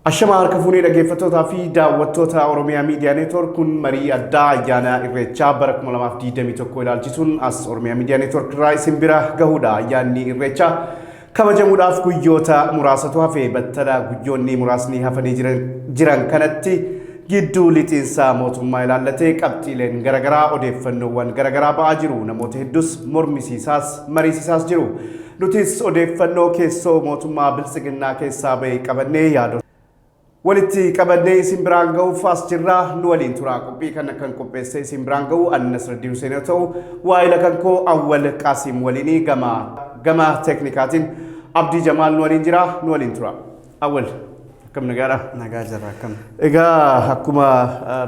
Ashama harka fuunee dhaggeeffattootaa fi daawwattoota Oromiyaa Miidiyaa Neetwoork kun marii addaa ayyaana Irreechaa bara 2021 ilaalchisuun as Oromiyaa Miidiyaa Neetwoork irraa isin bira gahuudha. Ayyaanni Irreechaa kabajamuudhaaf guyyoota muraasatu hafe battala guyyoonni muraasni hafanii jiran kanatti gidduu lixiinsa mootummaa ilaallatee qabxiileen garagaraa odeeffannoowwan garagaraa ba'aa jiru. Namoota hedduus mormisiisaas mariisisaas jiru. Nutis odeeffannoo keessoo mootummaa biltsiginnaa keessaa ba'e qabannee yaadota walitti qabannee isin biraan ga'uuf as jirra. Nu waliin turaa qophii kana kan qopheesse isin biraan ga'u Annas Raddii Huseen yoo ta'u, waa'ila kan koo Awwal Qaasim waliin gama teknikaatiin Abdii Jamaal nu waliin jira. Nu waliin turaa. Awwal akkam nagaadha? Nagaa jirra akkam. Egaa akkuma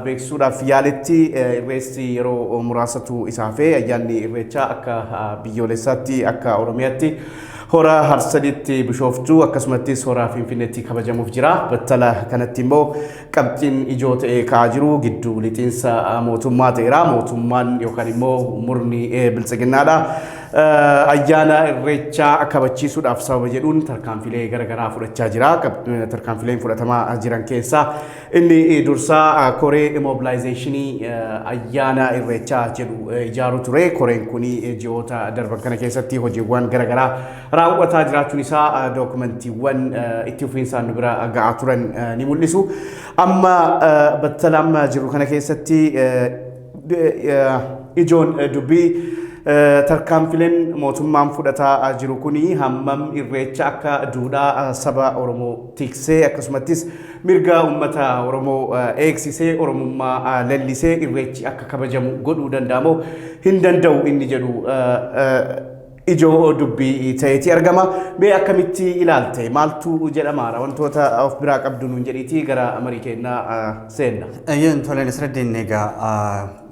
beeksisuudhaaf yaaletti irreessi yeroo muraasatu isaa fe ayyaanni irreechaa akka biyyoolessaatti akka Oromiyaatti hora Harsaditti Bishooftuu akkasumattis hora Finfinneetti kabajamuuf jira. Battala kanatti immoo qabxiin ijoo ta'ee ka'aa jiru gidduu lixiinsa mootummaa ta'eera. Mootummaan yookaan immoo murni biltsiginnaadha. Ayyaana Irreechaa kabachiisuudhaaf sababa jedhuun tarkaanfilee garagaraa fudhachaa jira. Tarkaanfileen fudhatamaa jiran keessaa inni dursaa koree mobilizationii ayyaana Irreechaa jedhu ijaaruu ture. Koreen kun ji'oota darban kana keessatti hojiiwwan garagaraa raawwataa jiraachuun isaa dookumentiiwwan itti fufiinsaan nu bira ga'aa turan ni mul'isu. Amma battala amma jiru kana keessatti ijoon dubbii tarkaanfileen mootummaan fudhataa jiru kuni hammam irreecha akka duudhaa saba Oromoo tiksee akkasumattis mirga uummata Oromoo eegsisee Oromummaa lallisee irreechi akka kabajamu godhuu danda'amoo hin danda'u inni jedhu ijoo dubbii ta'eeti argama. Mee akkamitti ilaalte? Maaltu jedhamaara? Wantoota of biraa qabdu nuun jedhiitii gara marii kennaa seenna. Ayyan toleen Asraddiin egaa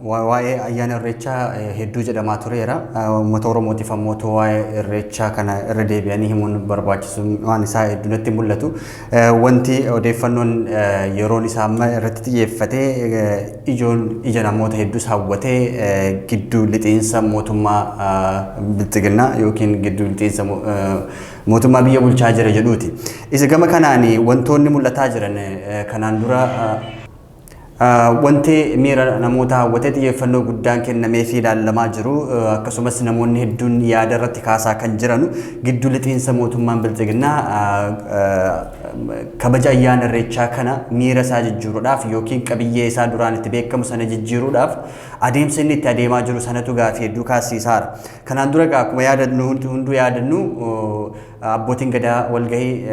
waa'ee ayyaana Irreechaa hedduu jedhamaa tureera. Uummata Oromootiif ammoo waa'ee Irreechaa kana irra deebi'anii himuun barbaachisu waan isaa hedduu natti mul'atu. Wanti odeeffannoon yeroon isaa amma irratti xiyyeeffatee ija namoota hedduus hawwatee gidduu lixiinsa mootummaa biltsiginnaa yookiin gidduu lixiinsa mootummaa biyya bulchaa jira jedhuuti. Isa gama kanaan wantoonni mul'ataa jiran kanaan dura wanti miira namoota hawwatee xiyyeeffannoo guddaan kennamee fi ilaalamaa jiru akkasumas namoonni hedduun yaada irratti kaasaa kan jiranu gidduu lixiinsa mootummaan biltsiginnaa kabaja ayyaana Irreechaa kana miira isaa jijjiiruudhaaf yookiin qabiyyee isaa duraan itti beekamu sana jijjiiruudhaaf adeemsa inni itti adeemaa jiru sanatu gaafii hedduu kaasisaara. Kanaan dura akkuma yaadannu hunduu yaadannu abbootiin gadaa walgahii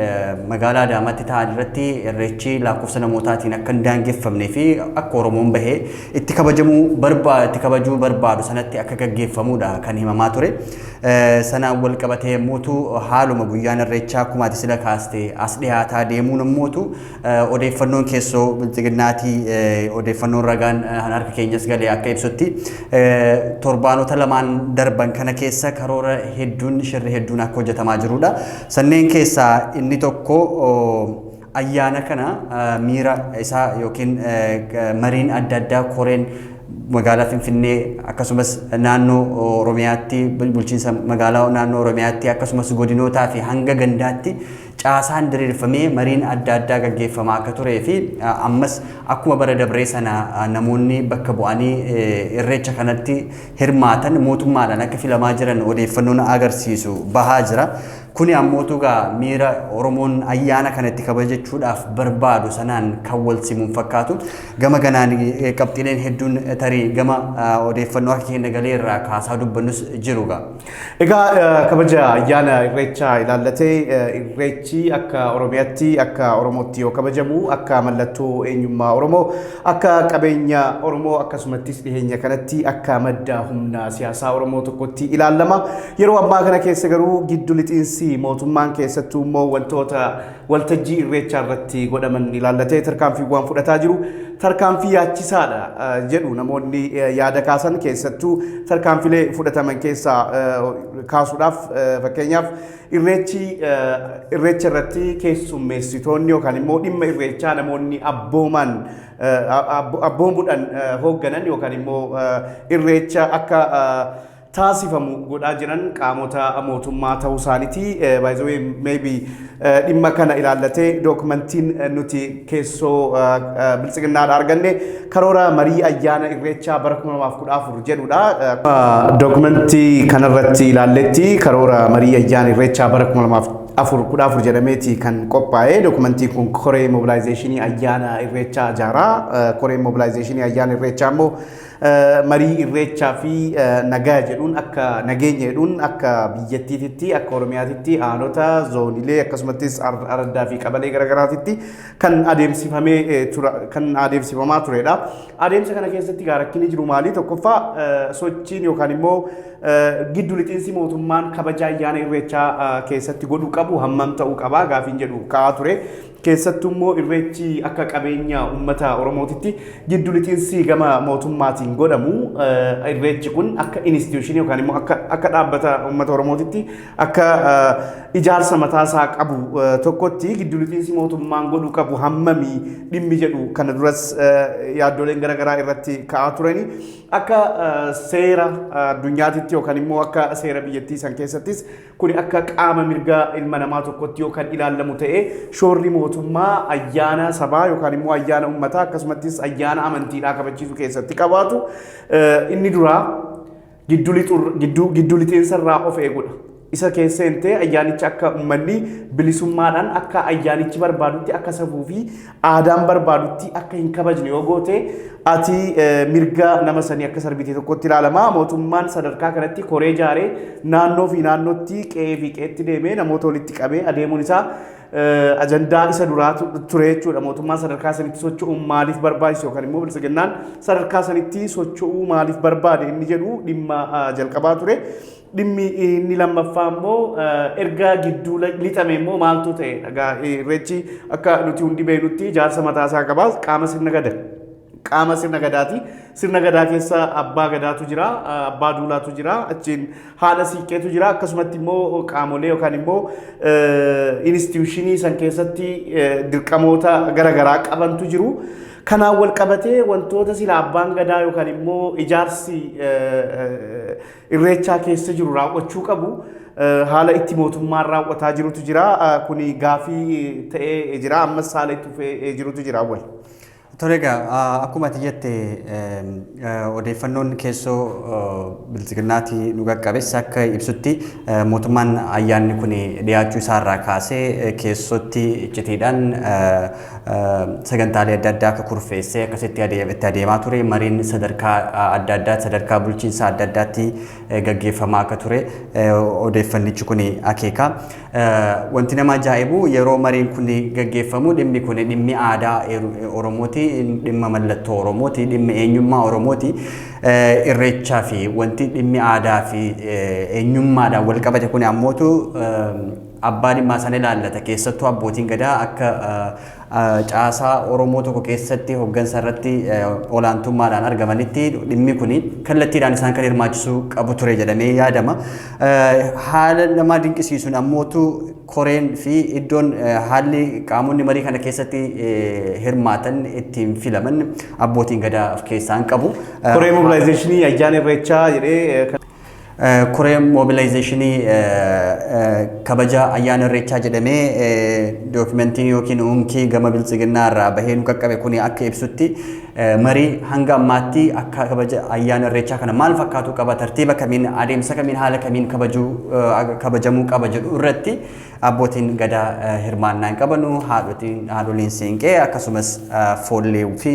magaalaa Adaamaatti ta'an irratti irreechi lakkoofsa namootaatiin akka hin daangeffamnee fi akka Oromoon bahee itti kabajuu barbaadu sanatti akka gaggeeffamuudha kan himamaa ture. Sanaan wal qabatee mootu haaluma guyyaan Irreechaa akkuma ati sila kaaste as dhiyaataa deemuun mootu odeeffannoon keessoo biltsiginnaatii odeeffannoon ragaan harka keenyas galee akka ibsutti torbaanota lamaan darban kana keessa karoora hedduun shirri hedduun akka hojjetamaa jirudha. Sanneen keessaa inni tokko ayyaana kana miira isaa yookiin mariin adda addaa koreen magaalaa Finfinnee akkasumas naannoo Oromiyaatti bulchiinsa magaalaa naannoo Oromiyaatti akkasumas godinootaa fi hanga gandaatti caasaan diriirfamee mariin adda addaa gaggeeffamaa akka turee fi ammas akkuma bara dabree sana namoonni bakka bu'anii irreecha kanatti hirmaatan mootummaadhaan akka filamaa jiran odeeffannoon agarsiisu bahaa jira. Kuni ammootu gaa miira Oromoon ayyaana kanatti kabajachuudhaaf barbaadu sanaan kan wal simuun fakkaatu. Gama ganaan qabxiileen hedduun tarii gama odeeffannoo akka keenya galee irraa kaasaa dubbannus jiru gaa. Egaa kabaja ayyaana Irreechaa ilaallatee irreechi akka Oromiyaatti akka Oromootti yoo kabajamu akka mallattoo eenyummaa Oromoo akka qabeenya Oromoo akkasumattis dhiheenya kanatti akka madda humna siyaasaa Oromoo tokkotti ilaalama. Yeroo ammaa kana keessa garuu gidduu lixiinsi mootummaan keessattuu immoo wantoota waltajjii Irreechaa irratti godhaman ilaallatee tarkaanfiiwwan fudhataa jiru. Tarkaanfii yaachisaadha jedhu namoonni yaada kaasan keessattuu tarkaanfilee fudhataman keessaa kaasuudhaaf fakkeenyaaf irreecha irratti keessummeessitoonni yookaan immoo dhimma irreechaa namoonni abboomuudhaan hoogganan yookaan immoo irreecha akka taasifamu godhaa jiran qaamota mootummaa ta'uu isaaniiti. By the way, maybe dhimma kana ilaallatee dookumentiin nuti keessoo biltsiginnaadha arganne karoora marii ayyaana irreechaa bara 2014 jedhudha. Dookumentii kanarratti ilaalletti karoora marii ayyaana irreechaa bara 2014 jedhameeti kan qophaa'e. Dookumentii kun koree mobilaayizeeshinii ayyaana irreechaa ijaaraa. Koree mobilaayizeeshinii ayyaana irreechaa immoo marii irreechaa fi nagaa jedhuun akka nageenya jedhuun akka biyyattiitti akka oromiyaatti aanota zoonilee akkasumas araddaa fi qabalee garagaraatti kan adeemsifamaa turedha. Adeemsa kana keessatti rakkinni jiru maali? Tokkoffaa sochiin yookaan immoo giddu lixinsi mootummaan kabaja ayyaana irreechaa keessatti godhuu qabu hammam ta'uu qaba gaafiin jedhu ka'aa ture. Keessattuu immoo irreechi akka qabeenya uummata oromootitti giddu lixinsi gama mootummaatiin godhamu. Irreechi kun akka instituushinii yookaan immoo akka dhaabbata uummata oromootitti akka ijaarsa mataasaa qabu tokkotti giddu lixinsi mootummaan godhuu qabu hammamii dhimmi jedhu kana duras yaaddoleen garaagaraa irratti ka'aa turani. Akka seera addunyaatitti yookaan immoo akka seera biyyattii san keessattis kun akka qaama mirga ilma namaa tokkotti yookaan ilaalamu ta'ee shoorri mootummaa ayyaana sabaa yookaan immoo ayyaana uummataa akkasumas ayyaana amantiidhaa kabachiisuu keessatti qabaatu inni duraa giddu lixeensarraa of eegudha. Isa keessatti ayyaanichi akka uummanni bilisummaadhaan akka ayyaanichi barbaadutti akka safuu fi aadaan barbaadutti akka hin kabajne yoo goote ati mirga nama sanii akka sarbitii tokkotti ilaalama. Mootummaan sadarkaa kanatti koree ijaaree naannoo fi naannootti qe'ee fi qe'eetti deemee namoota walitti qabee adeemuun isaa ajandaa isa duraa ture jechuudha. Mootummaan sadarkaa sanitti socho'uu maaliif barbaachise yookaan immoo bilisiginnaan sadarkaa sanitti socho'uu maaliif barbaade inni jedhu dhimma jalqabaa ture. Dhimmi inni lammaffaa immoo erga gidduu lixame immoo maaltu ta'e? Irreechi akka nuti hundi beeknutti ijaarsa mataasaa qaba. Qaama sirna gadaa. Qaama sirna gadaati. Sirna gadaa keessa abbaa gadaatu jira, abbaa duulaatu jira, achiin haadha siiqqeetu jira. Akkasumatti immoo qaamolee yookaan immoo instituushinii san keessatti dirqamoota garaagaraa qabantu jiru. Kanaan wal qabatee wantoota sila abbaan gadaa yookaan immoo ijaarsi irreechaa keessa jiru raawwachuu qabu haala itti mootummaan raawwataa jirutu jira. Kuni gaafii ta'ee jira. Ammas haala itti dhufee jirutu jira. Torega akkuma ati jette odeeffannoon keessoo bilisiginnaatii nu qaqqabes akka ibsutti mootummaan ayyaanni kun dhiyaachuu isaarraa kaasee keessotti iccitiidhaan sagantaalee adda addaa akka kurfeessee akkasitti itti adeemaa ture. Mariin sadarkaa adda addaatti sadarkaa bulchiinsa adda addaatti gaggeeffamaa akka ture odeeffannichi kun akeeka. Wanti nama ajaa'ibu yeroo mariin kun gaggeeffamu dhimmi kun dhimmi aadaa Oromooti. Dhimma mallattoo Oromooti, dhimma eenyummaa Oromooti. Irreechaa fi wanti dhimmi aadaa fi eenyummaadhaan wal qabate kun ammootu abbaa dhimmaa sana ilaallata. Keessattuu abbootiin gadaa akka caasaa Oromoo tokko keessatti hooggansa irratti olaantummaadhaan argamanitti dhimmi kun kallattiidhaan isaan kan hirmaachisuu qabu ture jedhamee yaadama. Haala nama dinqisiisuun ammootu koreen fi iddoon haalli qaamonni marii kana keessatti hirmaatan ittiin filaman abbootiin gadaa of keessaa qabu. Koree mobilaayizeeshinii ayyaana irreechaa jedhee koree mobilaayizeeshinii kabaja ayyaana irreechaa jedhamee dookumentiin yookiin unkii gama bilisiginnaa irraa bahee nu qaqqabe kun akka ibsutti marii hanga ammaatti akka kabaja ayyaana irreechaa kana maal fakkaatu qaba, tartiiba kamiin, adeemsa kamiin, haala kamiin kabajamuu qaba jedhu irratti abbootiin gadaa hirmaannaa hin qabanu. Haadholiin siinqee akkasumas foollee fi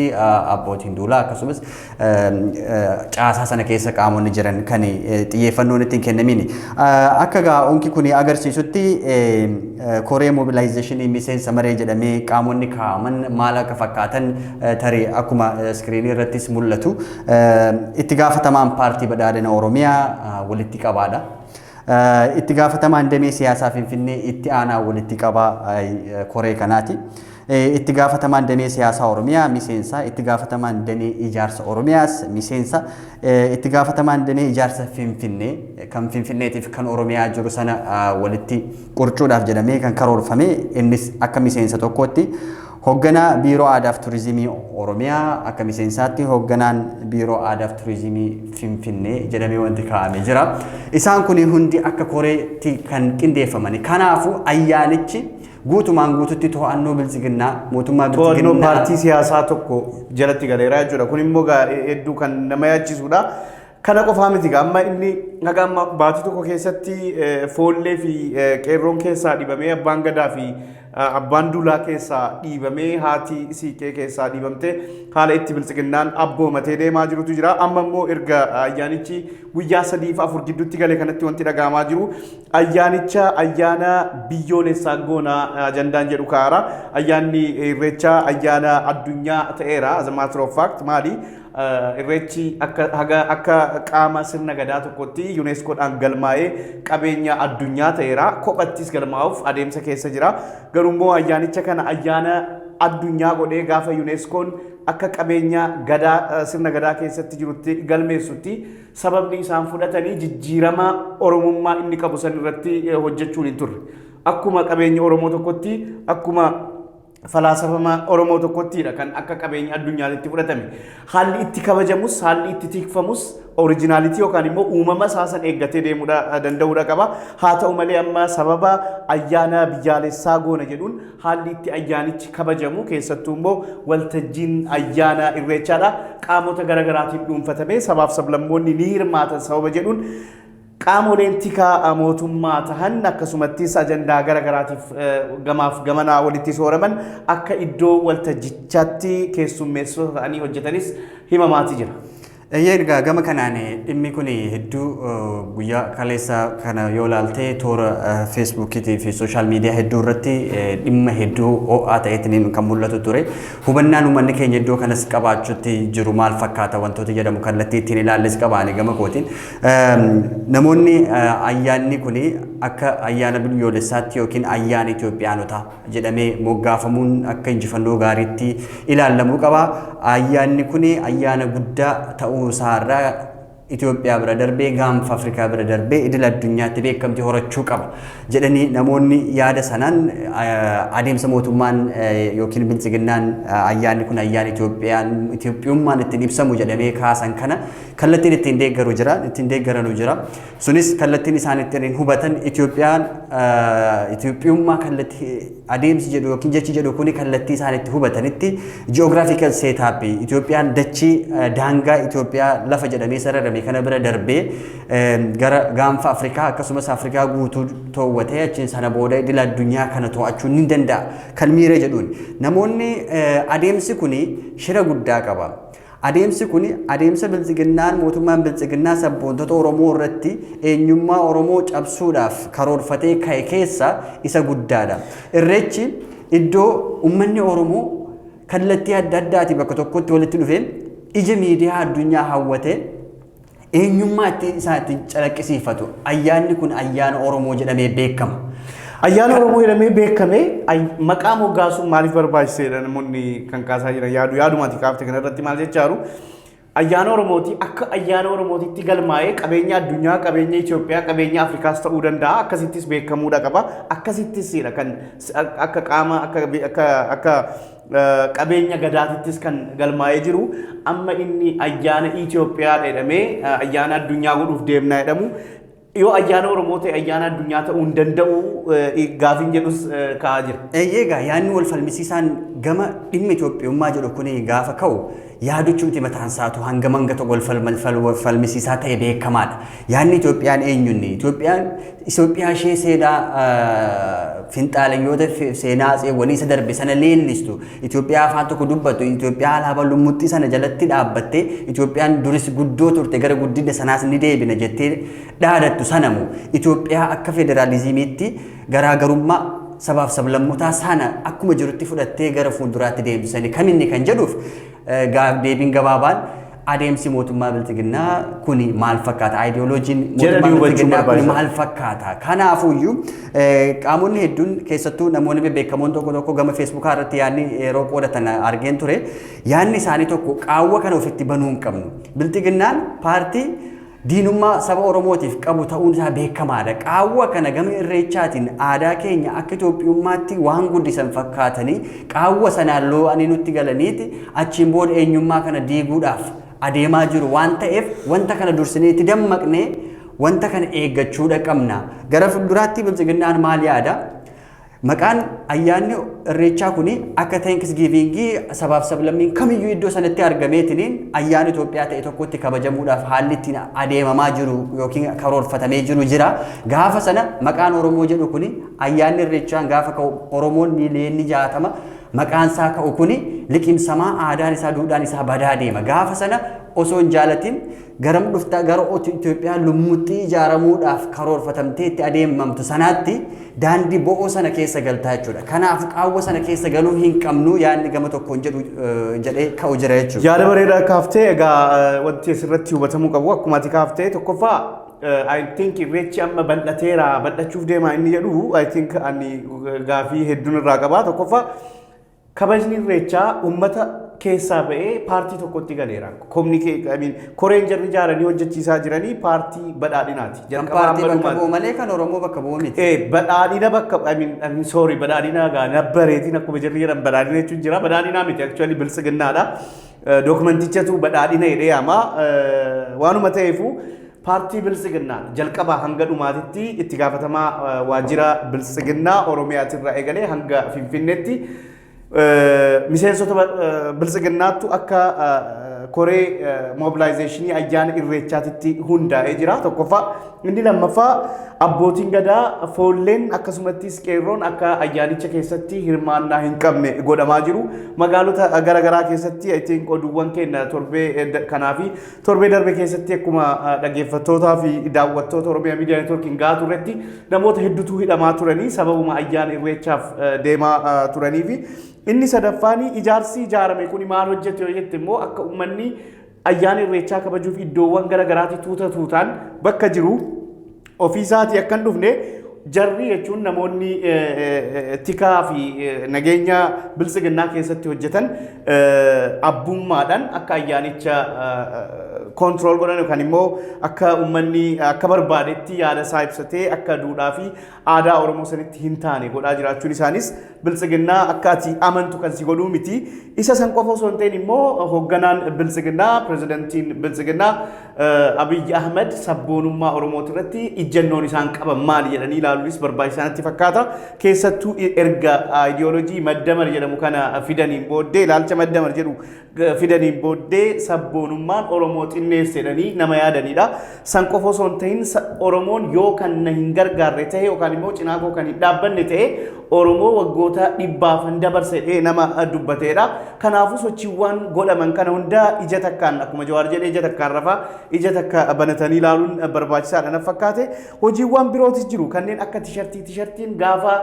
abbootiin duulaa akkasumas caasaa sana keessa qaamonni jiran kan xiyyeeffannoon ittiin kennamiin akka gaa'onki kun agarsiisutti koree mobilaayizeeshinii miseensa maree jedhamee qaamonni kaa'aman maal akka fakkaatan tarii akkuma iskiriinii irrattis mul'atu. Itti gaafatamaan paartii badhaadhina Oromiyaa walitti qabaadha. Itti gaafatamaan damee siyaasaa Finfinnee itti aanaa walitti qabaa koree kanaati. Itti gaafatamaan damee siyaasaa Oromiyaa miseensa, itti gaafatamaan damee ijaarsa Oromiyaas miseensa, itti gaafatamaan damee ijaarsa Finfinnee kan Finfinneetiif kan Oromiyaa jiru sana walitti qurcuudhaaf jedhamee kan karoorfame innis akka miseensa tokkotti. Hoogganaa Biiroo Aadaa fi Turizimii Oromiyaa akka miseensaatti hoogganaan Biiroo Aadaa fi Turizimii Finfinnee jedhamee wanti kaa'amee jira. Isaan kun hundi akka koreetti kan qindeeffamani. Kanaafuu ayyaanichi guutumaan guututti to'annoo bilchiginnaa mootummaa bilchiginnaa to'annoo paartii siyaasaa tokko jalatti galeera jechuudha. Kun immoo hedduu kan nama yaachisudha. Kana qofaa miti amma inni nagaa baatii tokko keessatti foollee fi qeerroon keessaa dhibamee abbaan gadaa fi abbaan duulaa keessaa dhiibamee haati siiqee keessaa dhiibamtee haala itti bilchiginnaan abboomatee deemaa jirutu jira. Amma immoo erga ayyaanichi guyyaa 3 fi 4 gidduutti galee kanatti wanti dhagahamaa jiru ayyaanicha ayyaana biyyoolessaa goonaa ajandaan jedhu kaara. Ayyaanni irreechaa ayyaana addunyaa ta'eera. As a matter of fact maali? Irreechi akka qaama sirna gadaa tokkotti UNESCOodhaan galmaa'ee qabeenya addunyaa ta'eera. Kophattis galmaa'uuf adeemsa keessa jira. Garuu immoo ayyaanicha kana ayyaana addunyaa godhee gaafa UNESCOon akka qabeenya gadaa sirna gadaa keessatti jirutti galmeessutti sababni isaan fudhatanii jijjiirama oromummaa inni qabu san irratti hojjechuun hin turre. Akkuma qabeenya Oromoo tokkotti akkuma falaasafama Oromoo tokkottidha kan akka qabeenya addunyaatti fudhatame. Haalli itti kabajamus, haalli itti tikfamus originality yookaan immoo uumama isaasan eeggatee deemuudha danda'uudha qaba. Haa ta'u malee amma sababa ayyaana biyyaalessaa goona jedhuun haalli itti ayyaanichi kabajamu keessattuu immoo waltajjiin ayyaana irreechaadha. Qaamota garaagaraatiin dhuunfatamee sabaaf sablammoonni ni hirmaatan sababa jedhuun qaamoleen tikaa mootummaa tahan akkasumattis ajandaa garagaraatiif gamaaf gamanaa walitti sooraman akka iddoo waltajjichaatti keessummeessota ta'anii hojjetanis himamaati jira. Egaa gama kanaan dhimmi kun hedduu guyyaa kaleessa kana yoo ilaalte toora feesbuukiitii fi sooshaal miidiyaa hedduu irratti dhimma hedduu ho'aa ta'eetiin kan mul'atu ture. Hubannaan uummanni keenya iddoo kanas qabaachuutti jiru maal fakkaata wantoota jedhamu kallattii ittiin ilaalles qabaani gama kootiin. Namoonni ayyaanni kun akka ayyaana biyyoolessaatti yookiin ayyaana Itoophiyaanotaa jedhamee moggaafamuun akka injifannoo gaariitti ilaalamuu qaba. Ayyaanni kun ayyaana guddaa ta'uu saarraa Itoophiyaa bira darbee gaanfa Afrikaa bira darbee idil addunyaatti beekamtii horachuu qaba jedhanii namoonni yaada sanaan adeemsa mootummaan yookiin bilchiginnaan ayyaanni kun ayyaana Itoophiyummaan ittiin ibsamu jedhamee kaasan kana kallattiin ittiin deeggaru jira ittiin deeggaranu jira sunis kallattiin isaan ittiin hubatan Itoophiyummaa kallattii adeemsi jedhu yookiin jechi jedhu kuni kallattii isaan itti hubatanitti geographical setup Itoophiyaan dachii daangaa Itoophiyaa lafa jedhamee sararame kana bira darbee gara gaanfa Afrikaa akkasumas Afrikaa guutuu to'atee achiin sana booda idil addunyaa kana to'achuu ni danda'a kan miira jedhuun namoonni adeemsi kuni shira guddaa qaba. Adeemsi kuni adeemsa bilchiginnaan mootummaan bilchiginnaa sabboontota Oromoo irratti eenyummaa Oromoo cabsuudhaaf karoorfatee ka'e keessa isa guddaadha. Irreechi iddoo uummanni Oromoo kallattii adda addaatii bakka tokkotti walitti dhufee ija miidiyaa addunyaa hawwatee eenyummaa itti isaatti calaqqisiifatu. Ayyaanni kun ayyaana Oromoo jedhamee beekama. Ayyaana Oromoo jedhamee beekame maqaa moggaasuun maaliif barbaachiseedha namoonni kan kaasaa jiran yaadumaati kaafte kana irratti maal jechaaru ayyaana Oromooti akka ayyaana Oromootitti galmaa'ee qabeenya addunyaa qabeenya Itoophiyaa qabeenya Afrikaas ta'uu danda'a akkasittis beekamuudha qaba akkasittisidha kan akka qaama akka qabeenya gadaatittis kan galmaa'ee jiru amma inni ayyaana Itoophiyaa jedhamee ayyaana addunyaa godhuuf deemnaa jedhamu yoo ayyaana Oromoo ta'e ayyaana addunyaa ta'uu hin danda'u gaafiin jedhus ka'aa jira. Eeyyega yaadni wal falmisiisaan gama dhimma Itoophiyummaa jedhu kun gaafa ka'u yaaduchumti mataan isaatu hanga mangata wal falmisiisaa ta'e beekamaadha. Yaadni Itoophiyaan eenyunni Itoophiyaa ishee seenaa finxaalayyoota seenaa walii isa darbe sana leellistu Itoophiyaa afaan tokko dubbatu Itoophiyaa alaabaa lummuxxii sana jalatti dhaabbattee Itoophiyaan duris guddoo turte gara guddina sanaas ni deebina jettee dhaadattu sanamu Itoophiyaa akka federaalizimiitti garaagarummaa sabaaf sablammootaa sana akkuma jirutti fudhattee gara fuulduraatti deemsisanii kaminni kan jedhuuf deebiin gabaabaan adeemsi mootummaa bilchiginnaa kuni maal fakkaata ideoloojiin mootummaa bilchiginnaa kuni maal fakkaata kanaafuyyuu qaamonni hedduun keessattuu namoonni beekamoon tokko gama feesbuukaa irratti yaadni yeroo qoodatan argeen ture yaadni isaanii tokko qaawwa kana ofitti banuu hin qabnu bilchiginnaan paartii diinummaa saba Oromootiif qabu ta'uun isaa beekamaadha. Qaawwa kana gama irreechaatiin aadaa keenya akka Itoophiyummaatti waan guddisan fakkaatanii qaawwa sanaan loo'anii nutti galaniiti achiin booda eenyummaa kana diiguudhaaf adeemaa jiru waan ta'eef wanta kana dursinee itti dammaqnee wanta kana eeggachuudha qabna. Gara fuulduraatti bilchiginnaan maal yaada? Maqaan ayyaanni irreechaa kuni akka Thanksgiving sabaaf sablammiin kamiyyuu iddoo sanatti argameetiniin ayyaana Itoophiyaa ta'e tokkotti kabajamuudhaaf haalli ittiin adeemamaa jiru yookiin karoorfatamee jiru jira. Gaafa sana maqaan Oromoo jedhu kuni ayyaanni irreechaan gaafa ka'u Oromoon miiliyoonni 60 maqaan isaa ka'u kuni liqimsamaa aadaan isaa duudhaan isaa badaa deema. Gaafa sana osoo hin jaalatin garam dhuftaa gara Itoophiyaa lummuxxii ijaaramuudhaaf karoorfatamtee itti adeemamtu sanaatti daandii bo'oo sana keessa galtaa jechuudha. Kanaaf qaawwa sana keessa galuu hin qabnu yaadni gama tokkoon jedhu jedhee ka'u jira jechuudha. Yaada bareedaa kaaftee egaa wanti asirratti hubatamuu qabu akkuma ati kaaftee tokkoffaa I think irreechi amma bal'ateera bal'achuuf deema inni jedhu I think ani gaafii hedduun irraa qabaa tokkoffaa kabajni irreechaa uummata keessaa ba'ee paartii tokkotti galeera. Koreen jarri ijaaranii hojjechiisaa jiranii paartii badhaadhinaati. Paartii bakka bu'u malee kan Oromoo bakka bu'u miti. Badhaadhina bakka sorry badhaadhina nabbareetiin akkuma jarri jedhan badhaadhina jechuun jira. Badhaadhinaa miti actually biltsiginnaadha. Dokumentichatu badhaadhina jedhee yaama. Waanuma ta'eefu paartii biltsiginnaa jalqabaa hanga dhumaatitti itti gaafatamaa waajjira biltsiginnaa Oromiyaatirraa eegalee hanga Finfinneetti miseensota biltsiginnaattu akka koree mobilizationii ayyaana irreechaatitti hundaa'ee jira. Tokkoffaa inni lammaffaa abbootiin gadaa foolleen akkasumattis qeerroon akka ayyaanicha keessatti hirmaannaa hin qabne godhamaa jiru. Magaalota garaagaraa keessatti ittiin oduuwwan keenya torbee kanaa fi torbee darbe keessatti akkuma dhaggeeffattootaa fi daawwattoota Oromiyaa Miidiyaa Neetwoorkiin gahaa turretti namoota hedduutu hidhamaa turanii sababuma ayyaana irreechaaf deemaa turanii fi inni sadaffaan ijaarsi ijaarame kun maal hojjete yoo jette immoo akka uummanni ayyaana irreechaa kabajuuf iddoowwan garaagaraatti tuuta tuutaan bakka jiru ofiisaatii akka hin dhufne jarri jechuun namoonni tikaa fi nageenya biltsiginnaa keessatti hojjetan abbummaadhaan akka ayyaanicha control godhan yookaan immoo akka uummanni akka barbaadetti yaada isaa ibsatee akka duudhaa fi aadaa Oromoo sanitti hin taane godhaa jiraachuun isaanis biltsiginnaa akka ati amantu kan si godhuu miti. Isa san qofa osoo hin ta'in immoo hoogganaan biltsiginnaa pirezidantiin biltsiginnaa Abiyyi Ahmed sabboonummaa Oromooti irratti ijjannoon isaan qaban maali jedhanii ilaaluunis barbaachisaa natti fakkaata. Keessattuu erga ideoloojii maddamar jedhamu kana fidaniin booddee ilaalcha maddamar jedhu fidaniin booddee sabboonummaan Oromoo xinneessedhanii nama yaadanidha. San qofa osoo hin ta'in Oromoon yoo kan na hin gargaarre ta'e yookaan immoo cinaa koo kan hin dhaabbanne ta'e Oromoo waggoota dhibbaafan dabarse nama dubbateedha. Kanaafuu sochiiwwan godhaman kana hunda ija takkaan akkuma Jawaar jedhee ija takkaan rafaa ija takka banatanii ilaaluun barbaachisaadha na fakkaate. Hojiiwwan birootis jiru kanneen akka tishartiin gaafa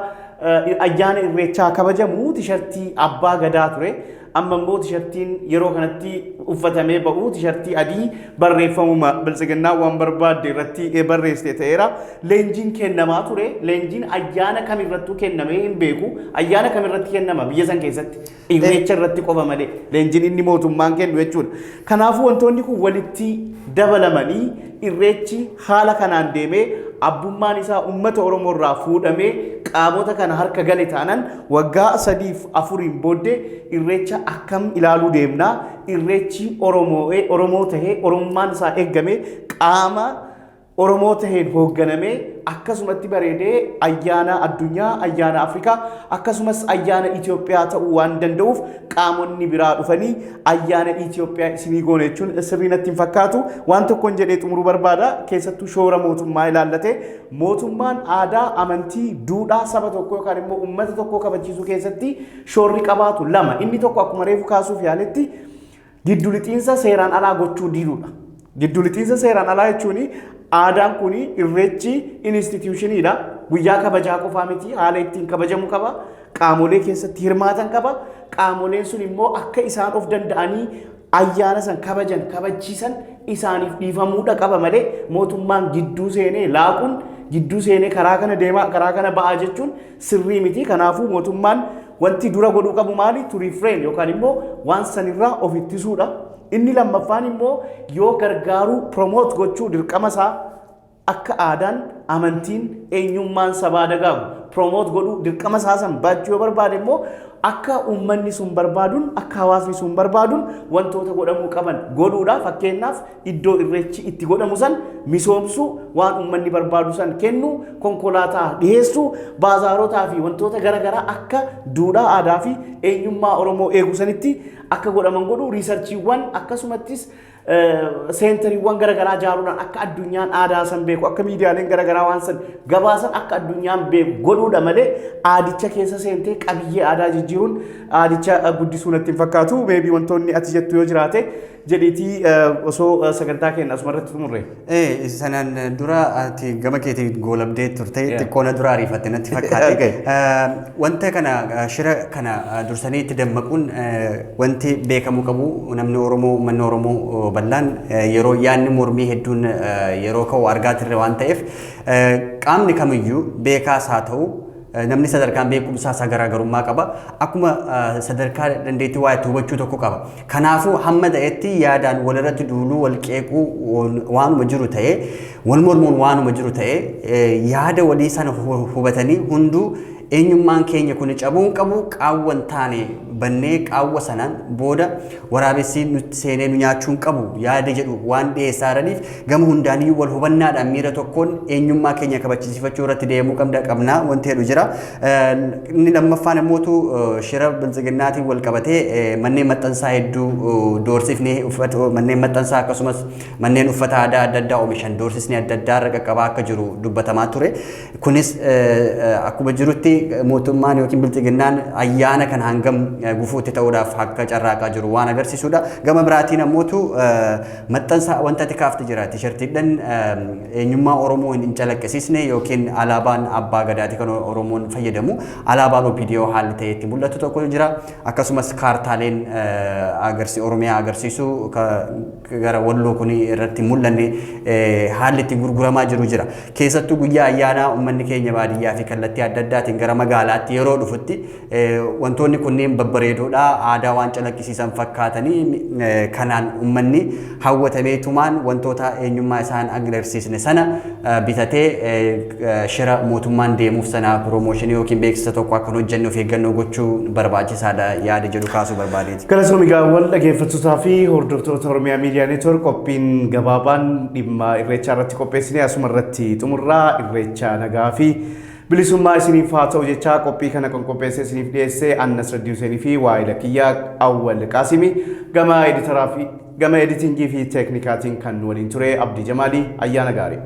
ayyaana irreechaa kabajamu tishartii abbaa gadaa ture. Amma immoo tishartiin yeroo kanatti uffatamee ba'u tishartii adii barreeffamuma biltsiginnaa waan barbaadde irratti barreessite ta'eera. Leenjiin kennamaa ture. Leenjiin ayyaana kamirrattuu kennamee hin beeku. Ayyaana kamirratti kennama biyya san keessatti irreecha irratti qofa malee leenjiin inni mootummaan kennu jechuudha. Kanaafuu wantoonni kun walitti dabalamanii irreechi haala kanaan deemee abbummaan isaa uummata Oromoo irraa fuudhamee qaamota kana harka gale taanaan waggaa 3-4 booddee irreecha akkam ilaaluu deemna. Irreechi Oromoo tahee Oromummaan isaa eeggamee qaama Oromoo taheen hoogganamee akkasumatti bareedee ayyaana addunyaa ayyaana Afrikaa akkasumas ayyaana Itoophiyaa ta'uu waan danda'uuf qaamonni biraa dhufanii ayyaana Itoophiyaa isinii goone jechuun sirrii natti hin fakkaatu. Waan tokkoon jedhee xumuruu barbaada. Keessattuu shoora mootummaa ilaallatee mootummaan aadaa amantii duudhaa saba tokko yookaan immoo uummata tokko kabachiisuu keessatti shoorri qabaatu lama. Inni tokko akkuma reefu kaasuuf yaaletti giddu lixiinsa seeraan alaa gochuu diduudha. Giddu lixiinsa seeraan alaa jechuun aadaan kun irreechi instituutioniidha. Guyyaa kabajaa qofaa miti haala ittiin kabajamu qaba. Qaamolee keessatti hirmaatan qaba. Qaamoleen sun immoo akka isaan of danda'anii ayyaana san kabajan kabachiisan isaaniif dhiifamuudha qaba malee mootummaan gidduu seenee laaquun gidduu seenee karaa kana deemaa karaa kana ba'aa jechuun sirrii miti. Kanaafuu mootummaan wanti dura godhuu qabu maali to refrain yookaan immoo waan sanirraa of ittisuudha. Inni lammaffaan immoo yoo gargaaruu promote gochuu dirqama isaa akka aadaan amantiin eenyummaan sabaa dagaagu promote godhuu dirqama isaa san baachuu yoo barbaade immoo akka uummanni sun barbaaduun akka hawaasni sun barbaaduun wantoota godhamuu qaban godhuudha. Fakkeenyaaf iddoo irreechi itti godhamu san misoomsuu waan uummanni barbaadu san kennuu konkolaataa dhiyeessuu baazaarotaa fi wantoota garaagaraa akka duudhaa aadaa fi eenyummaa Oromoo eeguu sanitti akka godhaman godhuu riisarchiiwwan akkasumattis seentariiwwan garaagaraa ijaaruudhaan akka addunyaan aadaa san beeku akka miidiyaaleen garaagaraa waan san gabaasan akka addunyaan beeku godhuudha malee aadicha keessa seentee qabiyyee aadaa jijjiiruun aadicha guddisuu natti hin fakkaatu. Meebii wantoonni ati jettu yoo jiraate jedhiitii osoo sagantaa keenya asumarratti xumurre. Sanaan dura ati gama keetii goolabdee turte xiqqoona dura ariifatte natti fakkaate. Wanta kana shira kana dursanii itti dammaquun wanti beekamuu qabu namni Oromoo uummanni Oromoo bal'aan yeroo yaadni mormii hedduun yeroo ka'u argaa turre waan ta'eef qaamni kamiyyuu beekaas haa ta'u namni sadarkaan beekumsaa isaa garaagarummaa qaba. Akkuma sadarkaa dandeettii waa itti hubachuu tokko qaba. Kanaafuu hamma ta'etti yaadaan walirratti duuluu wal qeequu waanuma jiru ta'ee wal mormuun waanuma jiru ta'ee yaada walii sana hubatanii hunduu eenyummaan keenya kun cabuun qabu qaawwan taane bannee qaawwa sanaan booda waraabessi nutti seenee nu nyaachuun qabu yaada jedhu waan dhiyeessaa jiraniif gama hundaanii wal hubannaadhaan miira tokkoon eenyummaa keenya kabachiisifachuu irratti deemuu qabnaa wanti jedhu jira. Inni lammaffaan immootu shira biltsiginnaatiin wal qabatee manneen maxxansaa hedduu doorsifnee manneen maxxansaa akkasumas manneen uffata aadaa adda addaa oomishan doorsisni adda addaa irra qaqqabaa akka jiru dubbatamaa ture. Kunis akkuma jirutti mootummaan yookiin biltsiginnaan ayyaana kan hangam gufuutti ta'uudhaaf akka carraaqaa jiru waan agarsiisudha. Gama biraatiin ammootu maxxansa wanta ati kaafte jira. Tiishartiidhaan eenyummaa Oromoo hin calaqqisiisne yookiin alaabaan abbaa gadaati kan Oromoon fayyadamu alaabaan OPDO haalli ta'e itti mul'atu tokko jira. Akkasumas kaartaaleen Oromiyaa agarsiisu gara Walloo kun irratti mul'anne haalli itti gurguramaa jiru jira. Keessattuu guyyaa ayyaanaa uummanni keenya baadiyyaa fi kallattii adda addaatiin gara magaalaatti yeroo dhufutti wantoonni kunneen babbareedoodha aadaa waan calaqqisiisan fakkaatanii kanaan uummanni hawwatameetumaan wantoota eenyummaa isaan agarsiisne sana bitatee shira mootummaan deemuuf sana piroomooshinii yookiin beeksisa tokko akka hojjennu of eeggannoo gochuu barbaachisaadha yaada jedhu kaasuu barbaadeeti. Galatoomi gaawwan dhaggeeffattootaa fi hordoftoota Oromiyaa Miidiyaa Neetwoork qophiin gabaabaan dhimma irreechaa irratti qopheessine asuma irratti xumurraa irreechaa nagaa fi bilisummaa isiniif haa ta'u jechaa qophii kana kan qopheesse isiniif dhiyeesse Annas Raddiuseenii fi Waa'ila Kiyyaa Awwal Qaasimi gama editingii fi teeknikaatiin kan waliin ture Abdii Jamaalii ayyaana gaarii.